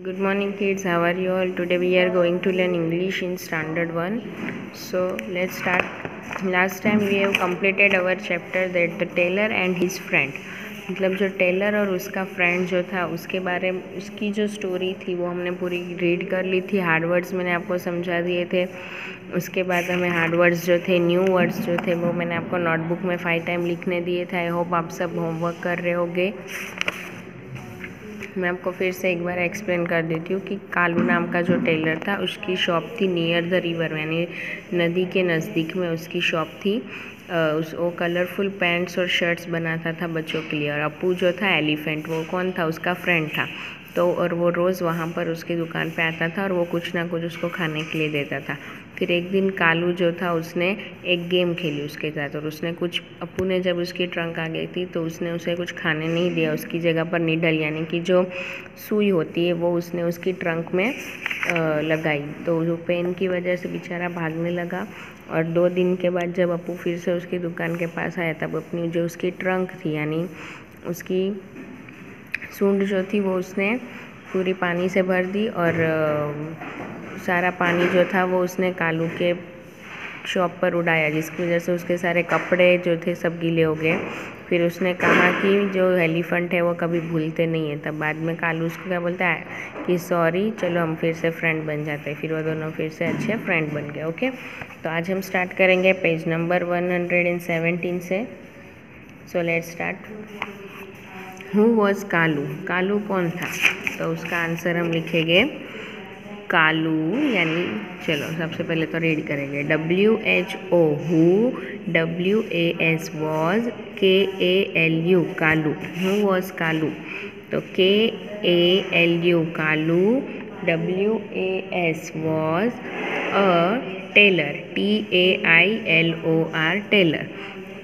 Good morning kids, how are you all? Today we are going to learn English in standard 1. So let's start. Last time we have completed our chapter that the tailor and his friend. मतलब जो Taylor और उसका friend जो था उसके बारे में उसकी जो स्टोरी थी वो हमने पूरी रीड कर ली थी। हार्ड वर्ड्स मैंने आपको समझा दिए थे। उसके बाद हमें हार्ड वर्ड्स जो थे, न्यू वर्ड्स जो थे वो मैंने आपको नोटबुक में 5 टाइम लिखने दिए थे। आई होप आप सब होमवर्क कर रहे होगे। मैं आपको फिर से एक बार एक्सप्लेन कर देती हूँ कि कालू नाम का जो टेलर था उसकी शॉप थी नियर द रिवर, यानी नदी के नज़दीक में उसकी शॉप थी। वो कलरफुल पैंट्स और शर्ट्स बनाता था बच्चों के लिए। और अपू जो था एलिफेंट, वो कौन था? उसका फ्रेंड था। तो और वो रोज़ वहाँ पर उसकी दुकान पे आता था और वो कुछ ना कुछ उसको खाने के लिए देता था। फिर एक दिन कालू जो था उसने एक गेम खेली उसके साथ, और उसने कुछ, अपू ने जब उसकी ट्रंक आ गई थी तो उसने उसे कुछ खाने नहीं दिया। उसकी जगह पर नीडल यानी कि जो सुई होती है वो उसने उसकी ट्रंक में लगाई। तो जो पेन की वजह से बेचारा भागने लगा। और 2 दिन के बाद जब अपू फिर से उसकी दुकान के पास आया तब अपनी जो उसकी ट्रंक थी यानी उसकी सूंड जो थी वो उसने पूरी पानी से भर दी, और सारा पानी जो था वो उसने कालू के शॉप पर उड़ाया, जिसकी वजह से उसके सारे कपड़े जो थे सब गीले हो गए। फिर उसने कहा कि जो एलिफेंट है वो कभी भूलते नहीं है। तब बाद में कालू उसको क्या बोलता है कि सॉरी, चलो हम फिर से फ्रेंड बन जाते हैं। फिर वो दोनों फिर से अच्छे फ्रेंड बन गए। ओके, तो आज हम स्टार्ट करेंगे पेज नंबर 117 से। So let's start. Who was Kalu? Kalu कौन था? तो उसका आंसर हम लिखेंगे कालू, यानी चलो सबसे पहले तो रीड करेंगे WHO, who, WAS was, KALU Kalu. Who was Kalu? तो KALU Kalu, WAS was a tailor, TAILOR tailor.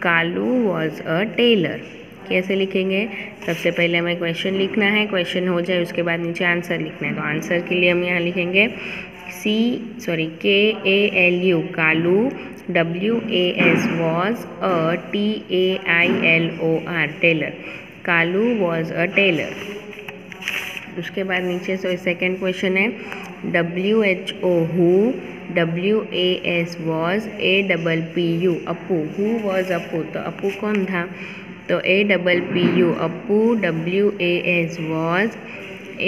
Kalu was a tailor. कैसे लिखेंगे? सबसे पहले हमें क्वेश्चन लिखना है, क्वेश्चन हो जाए उसके बाद नीचे आंसर लिखना है। तो आंसर के लिए हम यहाँ लिखेंगे KALU Kalu, WAS was a TAILOR tailor. Kalu was a tailor. उसके बाद नीचे से सेकेंड क्वेश्चन है WHO, who, WAS was APPU Appu. Who was Appu? तो अपू कौन था? तो APPU Appu, WAS was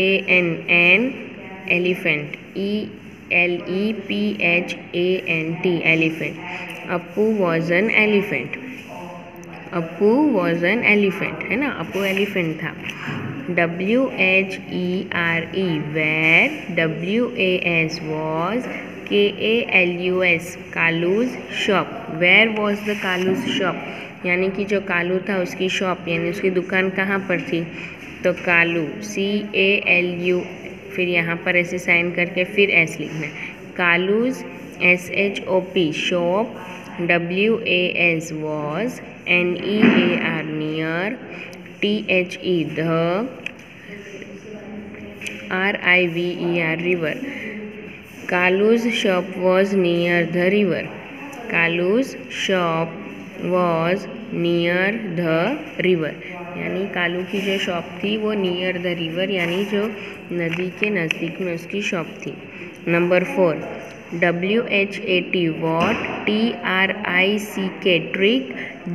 ANN elephant, ELEPHANT elephant. Appu was an elephant. Appu was an elephant, है ना, अपू एलिफेंट था। WHERE where, WAS was KALUS Kalu's shop. Where was the Kalu's shop? यानी कि जो कालू था उसकी शॉप यानी उसकी दुकान कहाँ पर थी? तो कालू, CALU, फिर यहाँ पर ऐसे साइन करके फिर S लिखना है। Kalu's SHOP shop, WAS was NEAR near, THE the, RIVER river. Kalu's shop was near the river. Kalu's shop was near the river, यानी कालू की जो शॉप थी वो नियर द रिवर यानी जो नदी के नज़दीक में उसकी शॉप थी। Number 4, WHAT what, TRICK trick,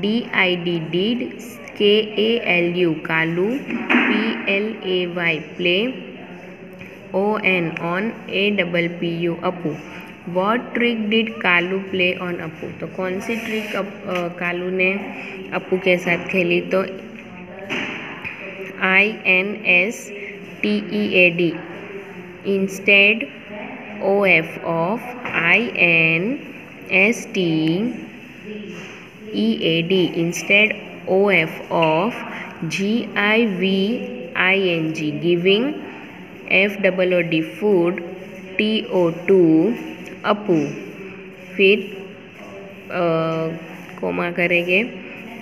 DID did, KALU Kalu, PLAY play, ON on, APPU Appu. What trick did Kalu play on Appu? तो कौन सी ट्रिक कालू ने अपू के साथ खेली? तो INSTEAD instead OF of, INSTEAD instead OF of, GIVING giving, FOOD food, TO2 Appu. फिर comma करेंगे।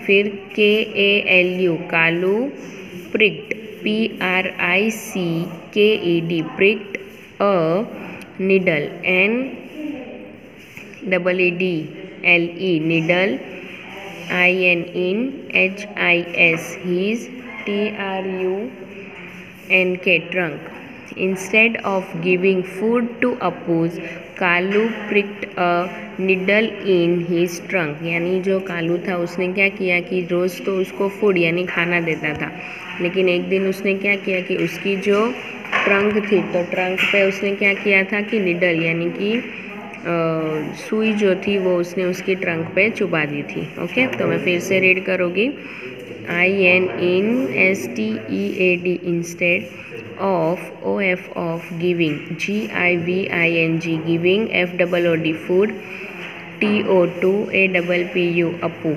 फिर KALU Kalu, pricked, PRICKED pricked a needle, NEEDLE needle, INHIS his, TRUNK trunk. Instead of giving food to Appus, Kalu pricked a needle in his trunk. यानी जो कालू था उसने क्या किया कि रोज़ तो उसको फूड यानी खाना देता था, लेकिन एक दिन उसने क्या किया कि उसकी जो ट्रंक थी तो ट्रंक पे उसने क्या किया था कि निडल यानी कि सुई जो थी वो उसने उसकी ट्रंक पे चुबा दी थी. ओके, तो मैं फिर से रीड करूँगी. INSTEAD instead of OF of giving, GIVING giving, FOOD food, TO2 APPU Appu.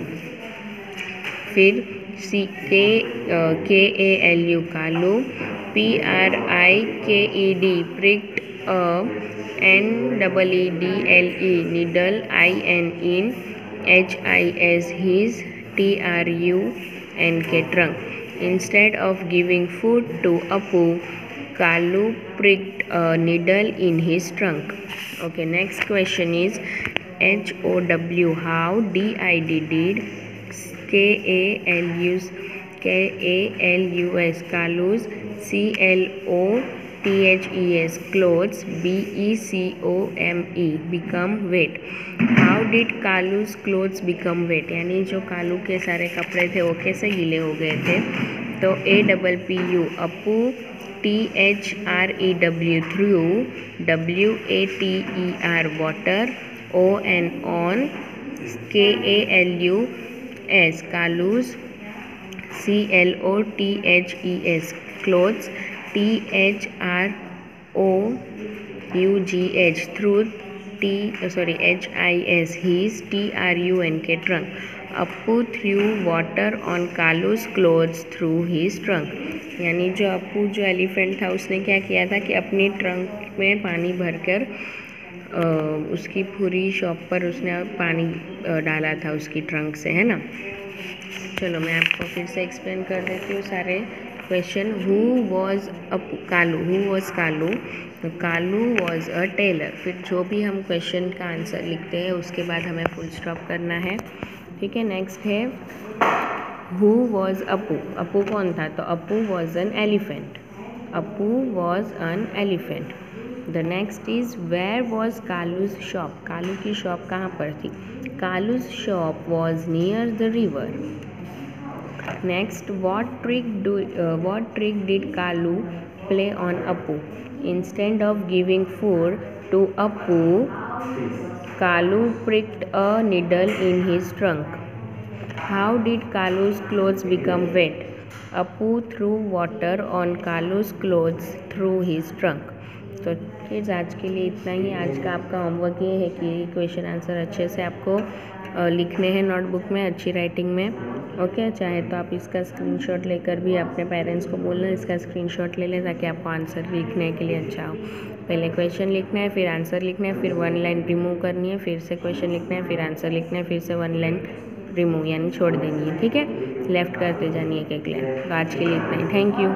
फिर KALU Kalu, PRIKED pricked, NEEDLE needle, IN HIS his, TRUNK trunk. Instead of giving food to Appu, Kalu pricked a needle in his trunk. Okay, next question is HOW. How? DID did. KALUS Kalus. CLOTHES clothes. BECOME become wet. How did Kalu's clothes become wet? यानी जो कालू के सारे कपड़े थे वो कैसे गीले हो गए थे. तो APPU Appu, THREW threw, WATER water, on, KALUS Kalus, CLOTHES clothes, THROUGH through, HIS his, TRUNK trunk. Appu threw water on Kalu's clothes through his trunk. यानी जो अप्पू जो एलिफेंट था उसने क्या किया था कि अपनी ट्रंक में पानी भरकर उसकी पूरी शॉप पर उसने पानी डाला था उसकी ट्रंक से, है ना. चलो मैं आपको फिर से एक्सप्लेन कर देती हूँ सारे question. Who was Kalu. Who was Kalu. Kalu was a Taylor. फिर जो भी हम क्वेश्चन का आंसर लिखते हैं उसके बाद हमें फुल स्टॉप करना है. ठीक है. नेक्स्ट है हु वॉज अप्पू. अप्पू कौन था. तो Appu was an elephant. Appu was an elephant. The next is where was Kalu's shop. Kalu की शॉप कहाँ पर थी. Kalu's shop was near the river. Next what trick did Kalu play on Appu. Instead of giving food to Appu, Kalu pricked a needle in his trunk. How did Kalu's clothes become wet. Appu threw water on Kalu's clothes through his trunk. तो kids आज के लिए इतना ही. आज का आपका homework ये है कि क्वेश्चन आंसर अच्छे से आपको लिखने हैं नोटबुक में, अच्छी राइटिंग में. ओके, चाहे तो आप इसका स्क्रीनशॉट लेकर भी अपने पेरेंट्स को बोलना इसका स्क्रीनशॉट ले लें ताकि आपको आंसर लिखने के लिए अच्छा हो. पहले क्वेश्चन लिखना है, फिर आंसर लिखना है, फिर 1 लाइन रिमूव करनी है, फिर से क्वेश्चन लिखना है, फिर आंसर लिखना है, फिर से 1 लाइन रिमूव यानी छोड़ देनी है. ठीक है, लेफ्ट करते जानी है एक लाइन. तो आज के लिए इतना ही. Thank you.